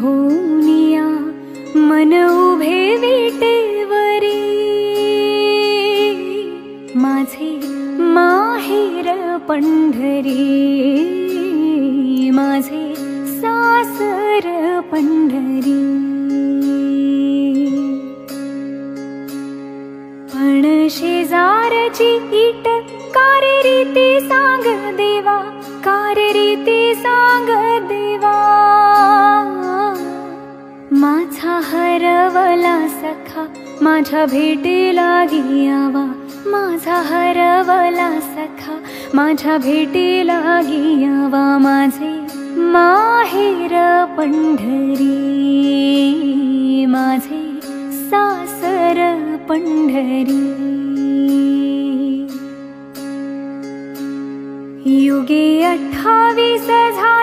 होनिया मन उभे विटेवरी, माझे माहेर पंढरी, माझे सासर पंढरी। पण शेजारची ईट कारे रीती सांग देवा, कारे रीती सांग देवा। माझा हरवला सखा माझ्या भेटीला यावा, माझा हरवला सखा माझ्या भेटीला यावा। माझे माहेर पंढरी, माझे सासर पंढरी। युगे 28 झाले